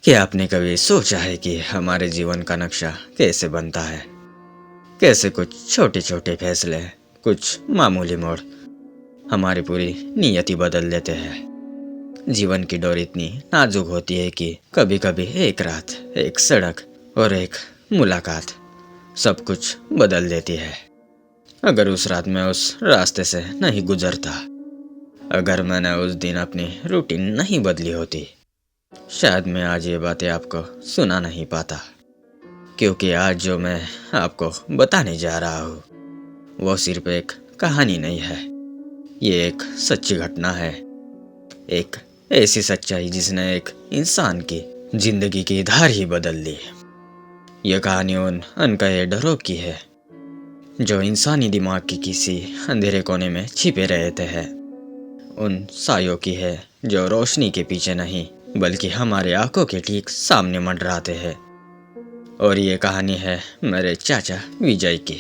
क्या आपने कभी सोचा है कि हमारे जीवन का नक्शा कैसे बनता है? कैसे कुछ छोटे छोटे फैसले, कुछ मामूली मोड़ हमारी पूरी नियति बदल देते हैं। जीवन की डोर इतनी नाजुक होती है कि कभी कभी एक रात, एक सड़क और एक मुलाकात सब कुछ बदल देती है। अगर उस रात मैं उस रास्ते से नहीं गुजरता, अगर मैंने उस दिन अपनी रूटीन नहीं बदली होती, शायद मैं आज ये बातें आपको सुना नहीं पाता। क्योंकि आज जो मैं आपको बताने जा रहा हूँ वो सिर्फ एक कहानी नहीं है। ये एक सच्ची घटना है। एक ऐसी सच्चाई जिसने एक इंसान की जिंदगी की धार ही बदल दी। ये कहानी उन अनकहे डरों की है जो इंसानी दिमाग की किसी अंधेरे कोने में छिपे रहते हैं। उन सायों की है जो रोशनी के पीछे नहीं बल्कि हमारे आंखों के ठीक सामने मंडराते हैं। और ये कहानी है मेरे चाचा विजय की,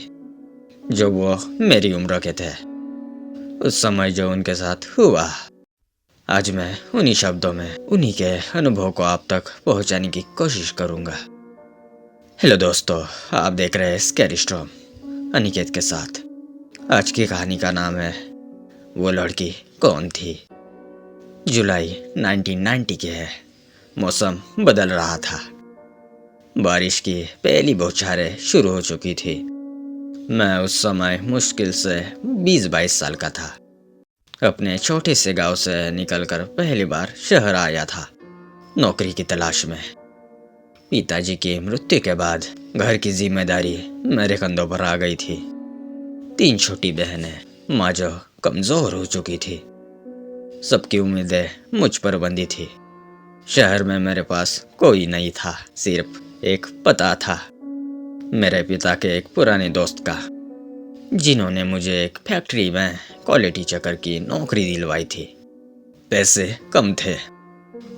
जो वो मेरी उम्र के थे। उस समय जो उनके साथ हुआ, आज मैं उन्हीं शब्दों में उन्हीं के अनुभव को आप तक पहुंचाने की कोशिश करूंगा। हेलो दोस्तों, आप देख रहे हैं स्कैरी स्टॉर्म अनिकेत के साथ। आज की कहानी का नाम है वो लड़की कौन थी। जुलाई 1990 की है। मौसम बदल रहा था। बारिश की पहली बौछारें शुरू हो चुकी थी। मैं उस समय मुश्किल से 20-22 साल का था। अपने छोटे से गांव से निकलकर पहली बार शहर आया था, नौकरी की तलाश में। पिताजी की मृत्यु के बाद घर की जिम्मेदारी मेरे कंधों पर आ गई थी। 3 छोटी बहनें, माँ जो कमजोर हो चुकी थी। सबकी उम्मीदें मुझ पर बंधी थी। शहर में मेरे पास कोई नहीं था, सिर्फ एक पता था मेरे पिता के एक पुराने दोस्त का, जिन्होंने मुझे एक फैक्ट्री में क्वालिटी चेकर की नौकरी दिलवाई थी। पैसे कम थे,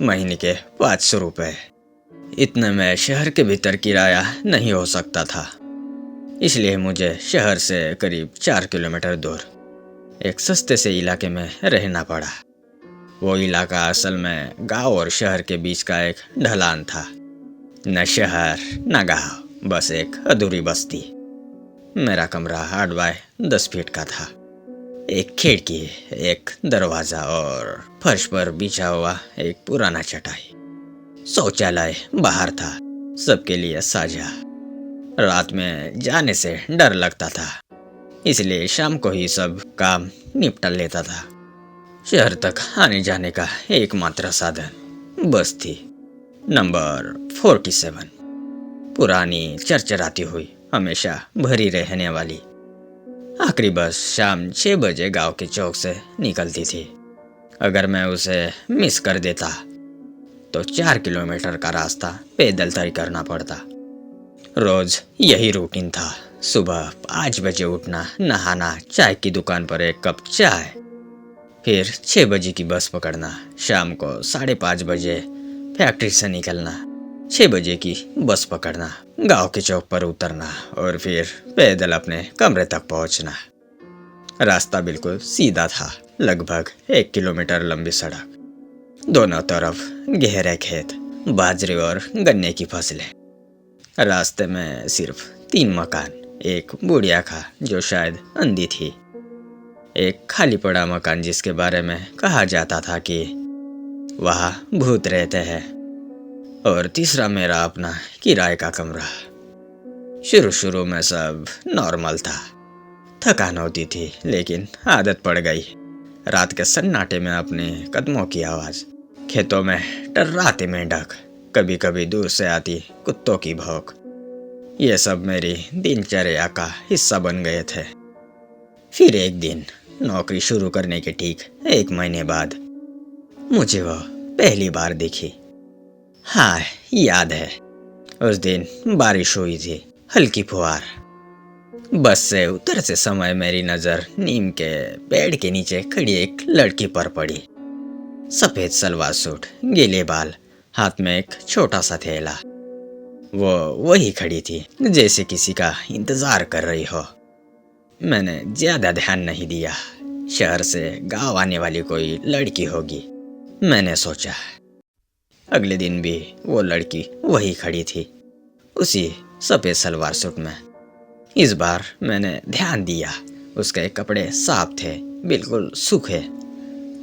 महीने के 500 रुपए। इतने में शहर के भीतर किराया नहीं हो सकता था, इसलिए मुझे शहर से करीब 4 किलोमीटर दूर एक सस्ते से इलाके में रहना पड़ा। वो इलाका असल में गांव और शहर के बीच का एक ढलान था। न शहर न गांव, बस एक अधूरी बस्ती। मेरा कमरा 8 बाय 10 फीट का था। एक खिड़की, एक दरवाजा और फर्श पर बिछा हुआ एक पुराना चटाई। शौचालय बाहर था, सबके लिए साझा। रात में जाने से डर लगता था, इसलिए शाम को ही सब काम निपटा लेता था। शहर तक आने जाने का एकमात्र साधन बस थी, नंबर 47। पुरानी, चरचराती हुई, हमेशा भरी रहने वाली। आखिरी बस शाम 6 बजे गांव के चौक से निकलती थी। अगर मैं उसे मिस कर देता तो 4 किलोमीटर का रास्ता पैदल तय करना पड़ता। रोज यही रूटीन था। सुबह 5 बजे उठना, नहाना, चाय की दुकान पर एक कप चाय, फिर 6 बजे की बस पकड़ना। शाम को 5:30 बजे फैक्ट्री से निकलना, 6 बजे की बस पकड़ना, गांव के चौक पर उतरना और फिर पैदल अपने कमरे तक पहुंचना। रास्ता बिल्कुल सीधा था, लगभग 1 किलोमीटर लंबी सड़क, दोनों तरफ गहरे खेत, बाजरे और गन्ने की फसलें। रास्ते में सिर्फ 3 मकान, एक बुढ़िया खा जो शायद अंधी थी, एक खाली पड़ा मकान जिसके बारे में कहा जाता था कि वहाँ भूत रहते हैं, और तीसरा मेरा अपना किराए का कमरा। शुरू में सब नॉर्मल था। थकान होती थी, लेकिन आदत पड़ गई। रात के सन्नाटे में अपने कदमों की आवाज़, खेतों में टर्राते मेंढक, कभी कभी दूर से आती कुत्तों की भौंक, ये सब मेरी दिनचर्या का हिस्सा बन गए थे। फिर एक दिन, नौकरी शुरू करने के ठीक 1 महीने बाद, मुझे वह पहली बार दिखी। हाँ, याद है, उस दिन बारिश हुई थी, हल्की फुहार। बस से उतरते समय मेरी नज़र नीम के पेड़ के नीचे खड़ी एक लड़की पर पड़ी। सफ़ेद सलवार सूट, गीले बाल, हाथ में एक छोटा सा थैला। वो वही खड़ी थी जैसे किसी का इंतज़ार कर रही हो। मैंने ज़्यादा ध्यान नहीं दिया। शहर से गांव आने वाली कोई लड़की होगी, मैंने सोचा। अगले दिन भी वो लड़की वही खड़ी थी, उसी सफेद सलवार सूट में। इस बार मैंने ध्यान दिया, उसके कपड़े साफ थे, बिल्कुल सूखे,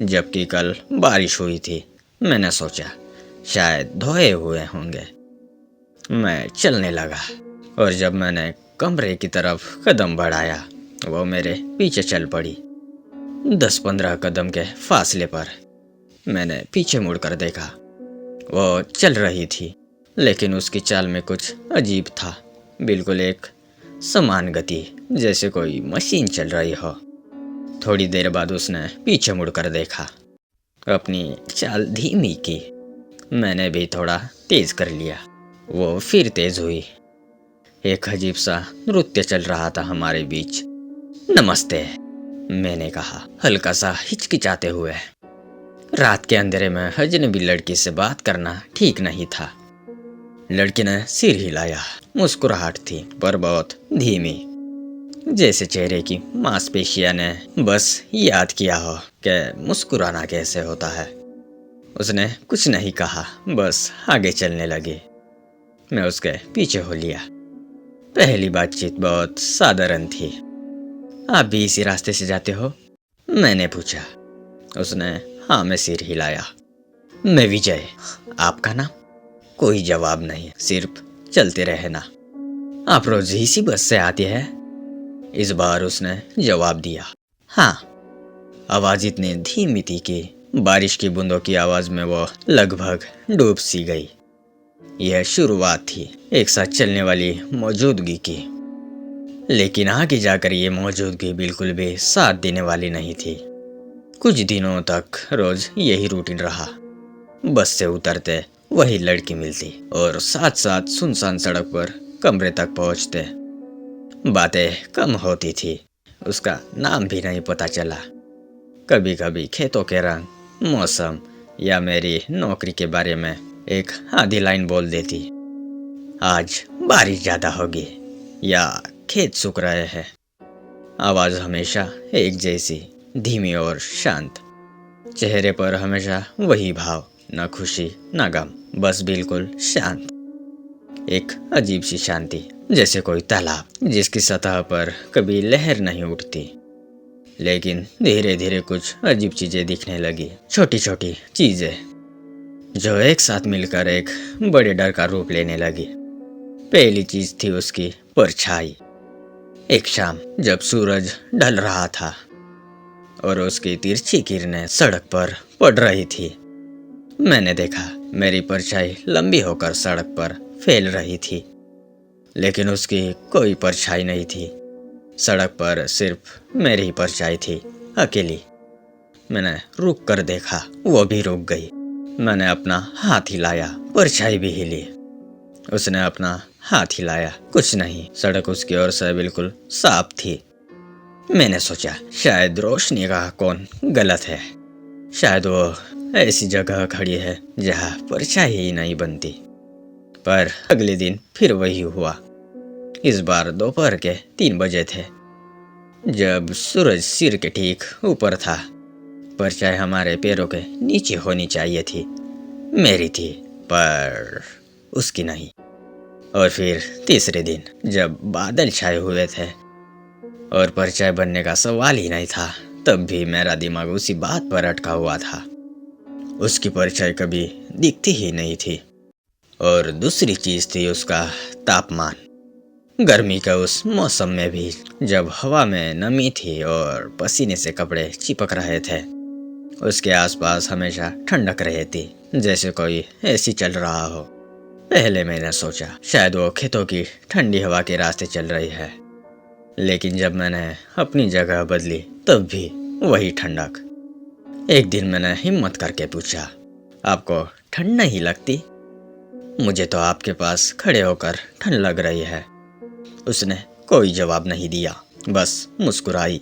जबकि कल बारिश हुई थी। मैंने सोचा शायद धोए हुए होंगे। मैं चलने लगा और जब मैंने कमरे की तरफ कदम बढ़ाया, वो मेरे पीछे चल पड़ी। 10-15 कदम के फासले पर मैंने पीछे मुड़कर देखा। वो चल रही थी, लेकिन उसकी चाल में कुछ अजीब था, बिल्कुल एक समान गति, जैसे कोई मशीन चल रही हो। थोड़ी देर बाद उसने पीछे मुड़कर देखा, अपनी चाल धीमी की। मैंने भी थोड़ा तेज कर लिया, वो फिर तेज हुई। एक अजीब सा नृत्य चल रहा था हमारे बीच। नमस्ते, मैंने कहा, हल्का सा हिचकिचाते हुए। रात के अंधेरे में अजनबी लड़की से बात करना ठीक नहीं था। लड़की ने सिर हिलाया, मुस्कुराहट थी पर बहुत धीमी, जैसे चेहरे की मांसपेशियां ने बस याद किया हो कि मुस्कुराना कैसे होता है। उसने कुछ नहीं कहा, बस आगे चलने लगी। मैं उसके पीछे हो लिया। पहली बातचीत बहुत साधारण थी। आप भी इसी रास्ते से जाते हो? मैंने पूछा। उसने हाँ में सिर हिलाया। मैं विजय, आपका नाम? कोई जवाब नहीं, सिर्फ चलते रहना। आप रोज इसी बस से आती है? इस बार उसने जवाब दिया, हाँ। आवाज इतनी धीमी थी कि बारिश की बूंदों की आवाज में वो लगभग डूब सी गई। यह शुरुआत थी एक साथ चलने वाली मौजूदगी की, लेकिन आगे जाकर ये मौजूदगी बिल्कुल भी साथ देने वाली नहीं थी। कुछ दिनों तक रोज यही रूटीन रहा। बस से उतरते वही लड़की मिलती और साथ साथ सुनसान सड़क पर कमरे तक पहुंचते। बातें कम होती थी, उसका नाम भी नहीं पता चला। कभी कभी खेतों के रंग, मौसम या मेरी नौकरी के बारे में एक आधी लाइन बोल देती। आज बारिश ज्यादा होगी या खेत सूख रहे हैं। आवाज हमेशा एक जैसी, धीमी और शांत। चेहरे पर हमेशा वही भाव, न खुशी न गम, बस बिल्कुल शांत। एक अजीब सी शांति, जैसे कोई तालाब जिसकी सतह पर कभी लहर नहीं उठती। लेकिन धीरे धीरे कुछ अजीब चीजें दिखने लगी, छोटी छोटी चीजें जो एक साथ मिलकर एक बड़े डर का रूप लेने लगी। पहली चीज थी उसकी परछाई। एक शाम जब सूरज ढल रहा था और उसकी तिरछी किरणें सड़क पर पड़ रही थी, मैंने देखा मेरी परछाई लंबी होकर सड़क पर फैल रही थी, लेकिन उसकी कोई परछाई नहीं थी। सड़क पर सिर्फ मेरी ही परछाई थी, अकेली। मैंने रुक कर देखा, वो भी रुक गई। मैंने अपना हाथ हिलाया, परछाई भी हिली। उसने अपना हाथ हिलाया, कुछ नहीं। सड़क उसकी ओर से बिल्कुल साफ थी। मैंने सोचा शायद रोशनी का कौन गलत है, शायद वो ऐसी जगह खड़ी है जहाँ परछाई ही नहीं बनती। पर अगले दिन फिर वही हुआ। इस बार दोपहर के 3 बजे थे, जब सूरज सिर के ठीक ऊपर था। परछाई हमारे पैरों के नीचे होनी चाहिए थी। मेरी थी, पर उसकी नहीं। और फिर तीसरे दिन जब बादल छाए हुए थे और परछाई बनने का सवाल ही नहीं था, तब भी मेरा दिमाग उसी बात पर अटका हुआ था। उसकी परछाई कभी दिखती ही नहीं थी। और दूसरी चीज थी उसका तापमान। गर्मी के उस मौसम में भी, जब हवा में नमी थी और पसीने से कपड़े चिपक रहे थे, उसके आसपास हमेशा ठंडक रहती, जैसे कोई एसी चल रहा हो। पहले मैंने सोचा शायद वो खेतों की ठंडी हवा के रास्ते चल रही है, लेकिन जब मैंने अपनी जगह बदली तब भी वही ठंडक। एक दिन मैंने हिम्मत करके पूछा, आपको ठंड नहीं लगती? मुझे तो आपके पास खड़े होकर ठंड लग रही है। उसने कोई जवाब नहीं दिया, बस मुस्कुराई।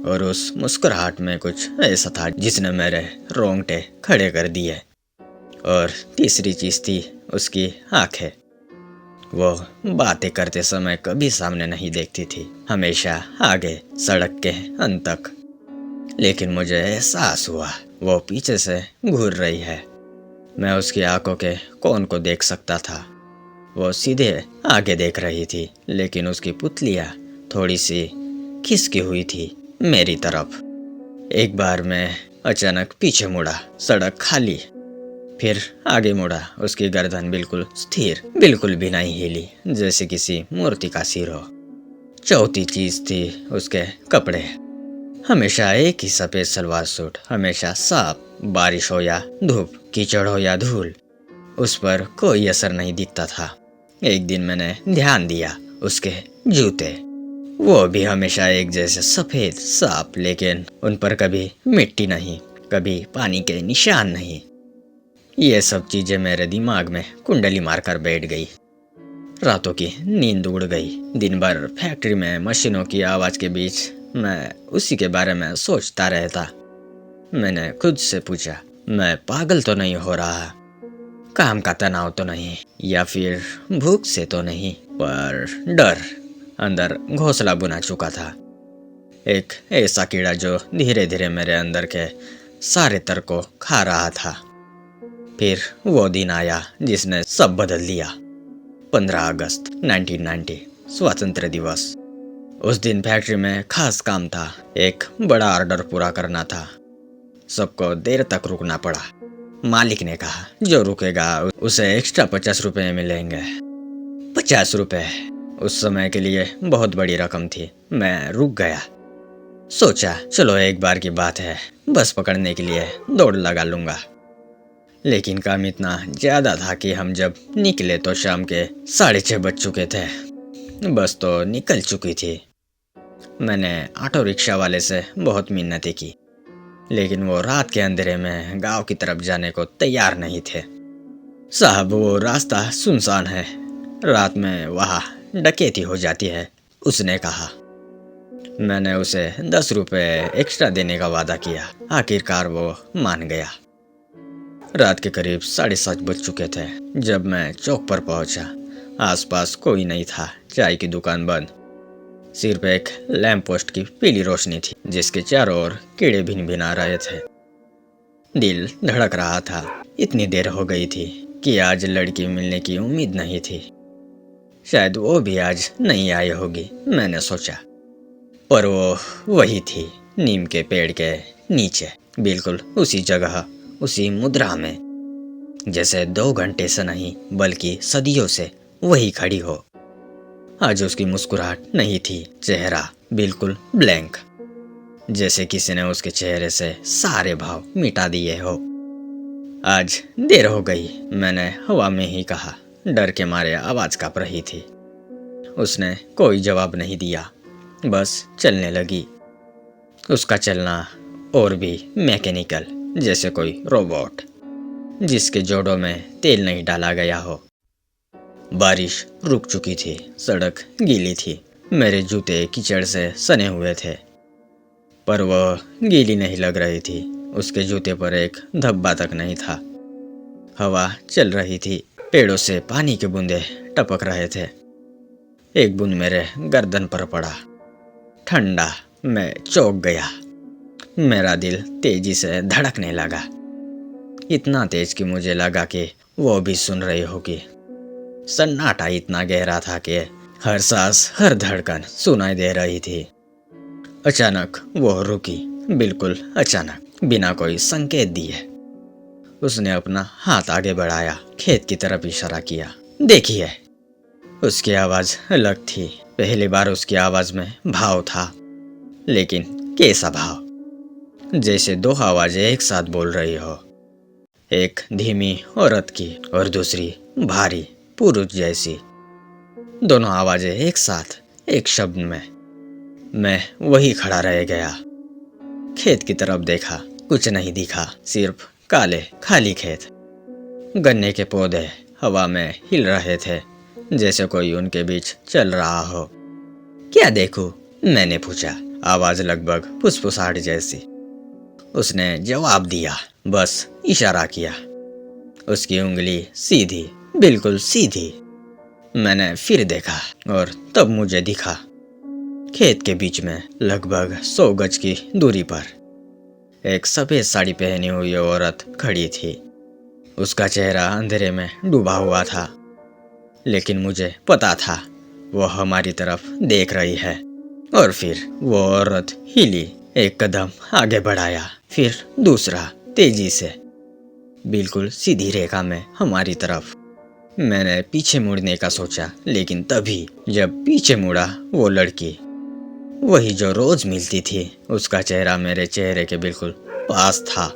और उस मुस्कुराहट में कुछ ऐसा था जिसने मेरे रोंगटे खड़े कर दिए। और तीसरी चीज थी उसकी आंखें। वो बातें करते समय कभी सामने नहीं देखती थी, हमेशा आगे, सड़क के अंत तक। लेकिन मुझे एहसास हुआ वो पीछे से घूर रही है। मैं उसकी आंखों के कोन को देख सकता था। वो सीधे आगे देख रही थी, लेकिन उसकी पुतलियाँ थोड़ी सी खिसकी हुई थी मेरी तरफ। एक बार मैं अचानक पीछे मुड़ा, सड़क खाली। फिर आगे मुड़ा, उसकी गर्दन बिल्कुल स्थिर, बिल्कुल भी नहीं हिली, जैसे किसी मूर्ति का सिर हो। चौथी चीज थी उसके कपड़े। हमेशा एक ही सफेद सलवार सूट, हमेशा साफ, बारिश हो या धूप, कीचड़ हो या धूल, उस पर कोई असर नहीं दिखता था। एक दिन मैंने ध्यान दिया, उसके जूते, वो भी हमेशा एक जैसे सफेद, साफ, लेकिन उन पर कभी मिट्टी नहीं, कभी पानी के निशान नहीं। ये सब चीजें मेरे दिमाग में कुंडली मारकर बैठ गई। रातों की नींद उड़ गई। दिन भर फैक्ट्री में मशीनों की आवाज के बीच मैं उसी के बारे में सोचता रहता। मैंने खुद से पूछा, मैं पागल तो नहीं हो रहा, काम का तनाव तो नहीं, या फिर भूख से तो नहीं, पर डर अंदर घोंसला बुना चुका था। एक ऐसा कीड़ा जो धीरे धीरे मेरे अंदर के सारे तर्क को खा रहा था। फिर वो दिन आया जिसने सब बदल दिया। 15 अगस्त 1990, स्वतंत्र दिवस। उस दिन फैक्ट्री में खास काम था। एक बड़ा ऑर्डर पूरा करना था। सबको देर तक रुकना पड़ा। मालिक ने कहा, जो रुकेगा उसे एक्स्ट्रा 50 रुपए मिलेंगे। 50 रुपए उस समय के लिए बहुत बड़ी रकम थी। मैं रुक गया। सोचा, चलो एक बार की बात है, बस पकड़ने के लिए दौड़ लगा लूंगा। लेकिन काम इतना ज्यादा था कि हम जब निकले तो शाम के 6:30 बज चुके थे। बस तो निकल चुकी थी। मैंने ऑटो रिक्शा वाले से बहुत मिन्नतें की, लेकिन वो रात के अंधेरे में गांव की तरफ जाने को तैयार नहीं थे। साहब, वो रास्ता सुनसान है, रात में वहाँ डकैती हो जाती है, उसने कहा। मैंने उसे 10 रुपए एक्स्ट्रा देने का वादा किया। आखिरकार वो मान गया। रात के करीब 7:30 बज चुके थे जब मैं चौक पर पहुंचा। आसपास कोई नहीं था, चाय की दुकान बंद। सिर्फ एक लैंप पोस्ट की पीली रोशनी थी, जिसके चारों ओर कीड़े भिन भिना रहे थे। दिल धड़क रहा था। इतनी देर हो गई थी कि आज लड़की मिलने की उम्मीद नहीं थी। शायद वो भी आज नहीं आई होगी, मैंने सोचा। पर वो वही थी, नीम के पेड़ के नीचे, बिल्कुल उसी जगह, उसी मुद्रा में, जैसे 2 घंटे से नहीं बल्कि सदियों से वही खड़ी हो। आज उसकी मुस्कुराहट नहीं थी, चेहरा बिल्कुल ब्लैंक, जैसे किसी ने उसके चेहरे से सारे भाव मिटा दिए हो। आज देर हो गई, मैंने हवा में ही कहा। डर के मारे आवाज कांप रही थी। उसने कोई जवाब नहीं दिया, बस चलने लगी। उसका चलना और भी मैकेनिकल, जैसे कोई रोबोट जिसके जोड़ों में तेल नहीं डाला गया हो। बारिश रुक चुकी थी, सड़क गीली थी, मेरे जूते कीचड़ से सने हुए थे, पर वह गीली नहीं लग रही थी। उसके जूते पर एक धब्बा तक नहीं था। हवा चल रही थी, पेड़ों से पानी के बूंदे टपक रहे थे। एक बूंद मेरे गर्दन पर पड़ा, ठंडा। मैं चौंक गया। मेरा दिल तेजी से धड़कने लगा, इतना तेज कि मुझे लगा कि वो भी सुन रही होगी। सन्नाटा इतना गहरा था कि हर सांस, हर धड़कन सुनाई दे रही थी। अचानक वो रुकी, बिल्कुल अचानक, बिना कोई संकेत दिए। उसने अपना हाथ आगे बढ़ाया, खेत की तरफ इशारा किया। देखिए। उसकी आवाज अलग थी। पहली बार उसकी आवाज में भाव था, लेकिन कैसा भाव? जैसे 2 आवाजें एक साथ बोल रही हो, एक धीमी औरत की और दूसरी भारी पुरुष जैसी। दोनों आवाजें एक साथ, एक शब्द में। मैं वही खड़ा रह गया। खेत की तरफ देखा, कुछ नहीं दिखा, सिर्फ काले खाली खेत। गन्ने के पौधे हवा में हिल रहे थे, जैसे कोई उनके बीच चल रहा हो। क्या देखूं? मैंने पूछा, आवाज लगभग फुसफुसाहट जैसी। उसने जवाब दिया, बस इशारा किया। उसकी उंगली सीधी, बिल्कुल सीधी। मैंने फिर देखा और तब मुझे दिखा, खेत के बीच में लगभग 100 गज की दूरी पर एक सफेद साड़ी पहनी हुई औरत खड़ी थी। उसका चेहरा अंधेरे में डूबा हुआ था, लेकिन मुझे पता था वो हमारी तरफ देख रही है। और फिर वो औरत हिली, एक कदम आगे बढ़ाया, फिर दूसरा, तेजी से, बिल्कुल सीधी रेखा में हमारी तरफ। मैंने पीछे मुड़ने का सोचा, लेकिन तभी जब पीछे मुड़ा, वो लड़की, वही जो रोज मिलती थी, उसका चेहरा मेरे चेहरे के बिल्कुल पास था।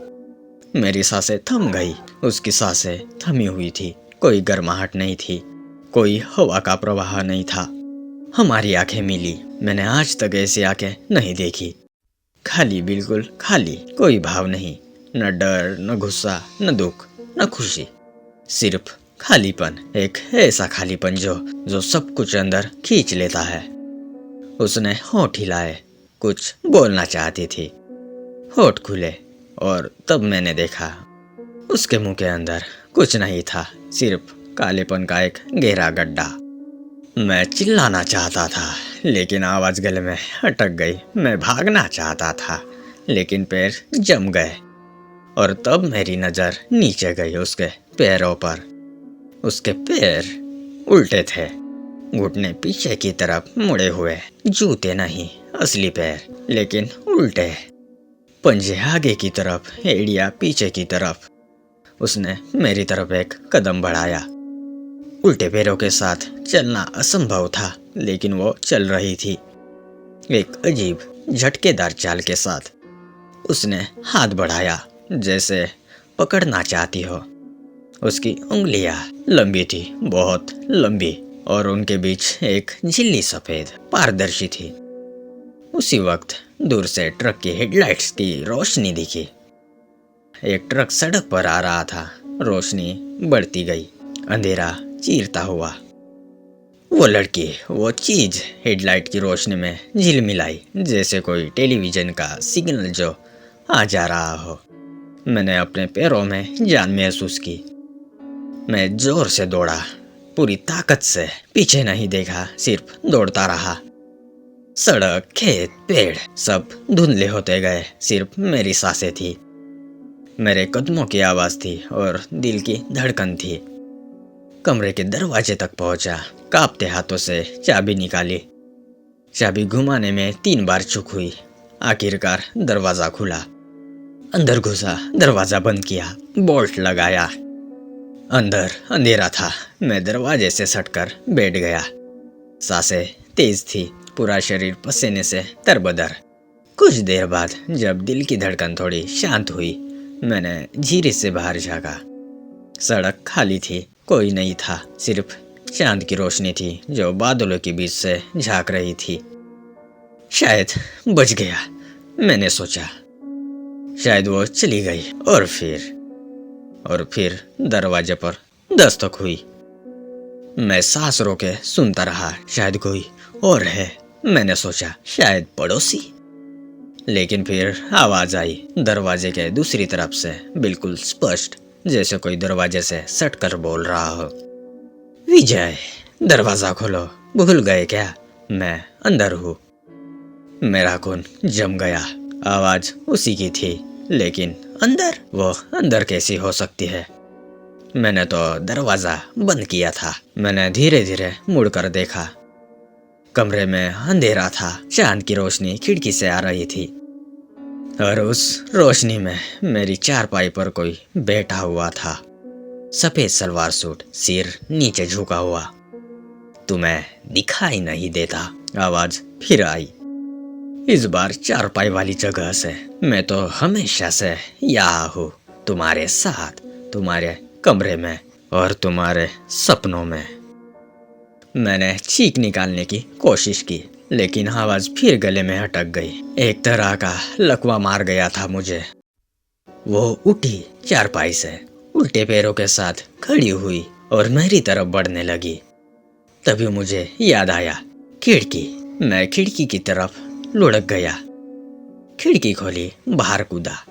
मेरी सांसें थम गई, उसकी सांसें थमी हुई थी। कोई गर्माहट नहीं थी, कोई हवा का प्रवाह नहीं था। हमारी आंखें मिली। मैंने आज तक ऐसी आंखें नहीं देखी। खाली, बिल्कुल खाली, कोई भाव नहीं, न डर, न गुस्सा, न दुख, न खुशी, सिर्फ खालीपन। एक ऐसा खालीपन जो सब कुछ अंदर खींच लेता है। उसने होठ हिलाए, कुछ बोलना चाहती थी। होठ खुले और तब मैंने देखा उसके मुंह के अंदर कुछ नहीं था, सिर्फ कालेपन का एक गहरा गड्ढा। मैं चिल्लाना चाहता था, लेकिन आवाज गले में अटक गई। मैं भागना चाहता था, लेकिन पैर जम गए। और तब मेरी नजर नीचे गई, उसके पैरों पर। उसके पैर उल्टे थे, घुटने पीछे की तरफ मुड़े हुए, जूते नहीं, असली पैर, लेकिन उल्टे। पंजे आगे की तरफ, एड़ियां पीछे की तरफ। उसने मेरी तरफ एक कदम बढ़ाया। उल्टे पैरों के साथ चलना असंभव था, लेकिन वो चल रही थी, एक अजीब झटकेदार चाल के साथ। उसने हाथ बढ़ाया, जैसे पकड़ना चाहती हो। उसकी उंगलियां लंबी थी, बहुत लंबी, और उनके बीच एक झिल्ली सफेद पारदर्शी थी। उसी वक्त दूर से ट्रक की हेडलाइट्स की रोशनी दिखी। एक ट्रक सड़क पर आ रहा था। रोशनी बढ़ती गई, अंधेरा चीरता हुआ। वो लड़की, वो चीज हेडलाइट की रोशनी में झिलमिलाई, जैसे कोई टेलीविजन का सिग्नल जो आ जा रहा हो। मैंने अपने पैरों में जान महसूस की। मैं जोर से दौड़ा, पूरी ताकत से। पीछे नहीं देखा, सिर्फ दौड़ता रहा। सड़क, खेत, पेड़ सब धुंधले होते गए, सिर्फ मेरी सांसें थी, मेरे कदमों की आवाज थी और दिल की धड़कन थी। कमरे के दरवाजे तक पहुंचा, कांपते हाथों से चाबी निकाली। चाबी घुमाने में 3 बार चूक हुई। आखिरकार दरवाजा खुला। अंदर घुसा, दरवाजा बंद किया, बोल्ट लगाया। अंदर अंधेरा था। मैं दरवाजे से सटकर बैठ गया। सांसें तेज थी, पूरा शरीर पसीने से तरबतर। कुछ देर बाद जब दिल की धड़कन थोड़ी शांत हुई, मैंने धीरे से बाहर झांका। सड़क खाली थी, कोई नहीं था, सिर्फ चांद की रोशनी थी जो बादलों के बीच से झांक रही थी। शायद बच गया, मैंने सोचा। शायद वो चली गई। और फिर दरवाजे पर दस्तक हुई। मैं सांस रोके सुनता रहा। शायद कोई और है, मैंने सोचा, शायद पड़ोसी। लेकिन फिर आवाज आई दरवाजे के दूसरी तरफ से, बिल्कुल स्पष्ट, जैसे कोई दरवाजे से सटकर बोल रहा हो। विजय, दरवाजा खोलो, भूल गए क्या? मैं अंदर हूँ। मेरा खून जम गया। आवाज उसी की थी, लेकिन अंदर? वो अंदर कैसी हो सकती है? मैंने तो दरवाजा बंद किया था। मैंने धीरे धीरे मुड़कर देखा। कमरे में अंधेरा था, चांद की रोशनी खिड़की से आ रही थी, और उस रोशनी में मेरी चारपाई पर कोई बैठा हुआ था। सफेद सलवार सूट, सिर नीचे झुका हुआ। तुम्हें दिखाई नहीं देता? आवाज फिर आई, इस बार चारपाई वाली जगह से। मैं तो हमेशा से यहाँ हूँ, तुम्हारे साथ, तुम्हारे कमरे में और तुम्हारे सपनों में। मैंने चीख निकालने की कोशिश की, लेकिन आवाज फिर गले में अटक गई। एक तरह का लकवा मार गया था मुझे। वो उठी चारपाई से, उल्टे पैरों के साथ खड़ी हुई और मेरी तरफ बढ़ने लगी। तभी मुझे याद आया, खिड़की। मैं खिड़की की तरफ लुढ़क गया। खिड़की खोली, बाहर कूदा।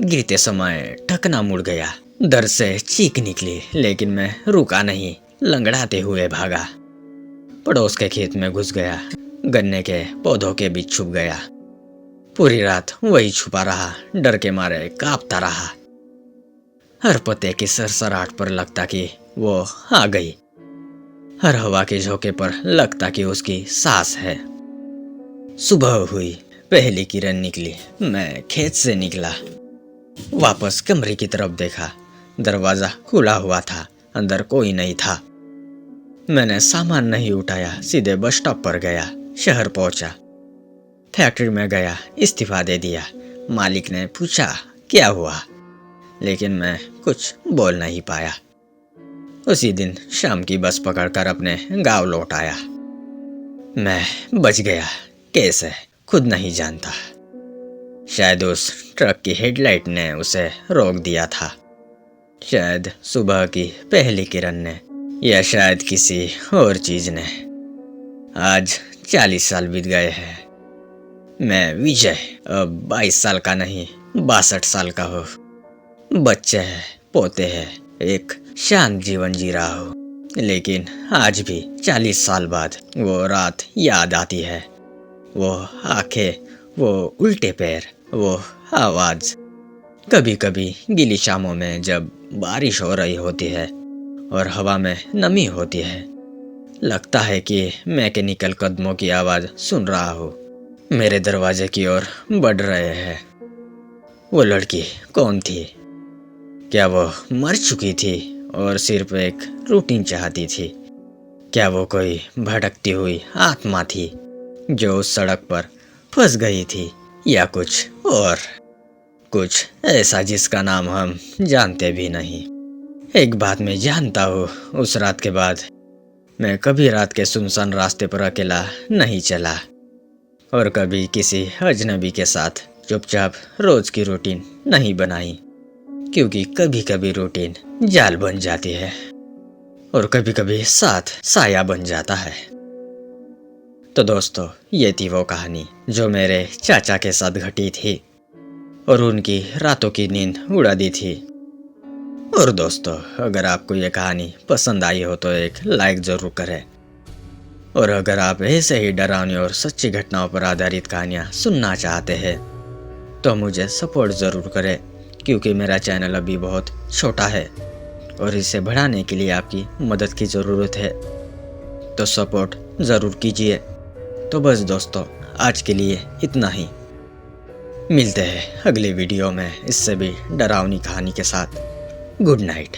गिरते समय ढकना मुड़ गया। डर से चीख निकली, लेकिन मैं रुका नहीं, लंगड़ाते हुए भागा। पड़ोस के खेत में घुस गया, गन्ने के पौधों के बीच छुप गया। पूरी रात वही छुपा रहा, डर के मारे कांपता रहा। हर पत्ते की सरसराहट पर लगता कि वो आ गई। हर हवा के झोंके पर लगता कि उसकी सांस है। सुबह हुई, पहली किरण निकली। मैं खेत से निकला, वापस कमरे की तरफ देखा। दरवाजा खुला हुआ था, अंदर कोई नहीं था। मैंने सामान नहीं उठाया, सीधे बस स्टॉप पर गया। शहर पहुंचा, फैक्ट्री में गया, इस्तीफा दे दिया। मालिक ने पूछा क्या हुआ, लेकिन मैं कुछ बोल नहीं पाया। उसी दिन शाम की बस पकड़कर अपने गांव लौट आया। मैं बच गया, कैसे खुद नहीं जानता। शायद उस ट्रक की हेडलाइट ने उसे रोक दिया था, शायद सुबह की पहली किरण ने, या शायद किसी और चीज ने। आज 40 साल बीत गए हैं। मैं विजय अब 22 साल का नहीं, 62 साल का हूँ। बच्चे हैं, पोते हैं, एक शांत जीवन जी रहा हूँ। लेकिन आज भी 40 साल बाद वो रात याद आती है। वो आंखें, वो उल्टे पैर, वो आवाज। कभी कभी गीली शामों में जब बारिश हो रही होती है और हवा में नमी होती है, लगता है कि मैकेनिकल कदमों की आवाज सुन रहा हूँ, मेरे दरवाजे की ओर बढ़ रहे हैं। वो लड़की कौन थी? क्या वो मर चुकी थी और सिर्फ एक रूटीन चाहती थी? क्या वो कोई भटकती हुई आत्मा थी जो उस सड़क पर फंस गई थी, या कुछ और, कुछ ऐसा जिसका नाम हम जानते भी नहीं? एक बात मैं जानता हूँ, उस रात के बाद मैं कभी रात के सुनसान रास्ते पर अकेला नहीं चला, और कभी किसी अजनबी के साथ चुपचाप रोज की रूटीन नहीं बनाई, क्योंकि कभी कभी रूटीन जाल बन जाती है और कभी कभी साथ साया बन जाता है। तो दोस्तों, ये थी वो कहानी जो मेरे चाचा के साथ घटी थी और उनकी रातों की नींद उड़ा दी थी। और दोस्तों, अगर आपको ये कहानी पसंद आई हो तो एक लाइक ज़रूर करें, और अगर आप ऐसे ही डरावनी और सच्ची घटनाओं पर आधारित कहानियाँ सुनना चाहते हैं तो मुझे सपोर्ट ज़रूर करें, क्योंकि मेरा चैनल अभी बहुत छोटा है और इसे बढ़ाने के लिए आपकी मदद की ज़रूरत है। तो सपोर्ट ज़रूर कीजिए। तो बस दोस्तों, आज के लिए इतना ही। मिलते हैं अगले वीडियो में इससे भी डरावनी कहानी के साथ। Good night.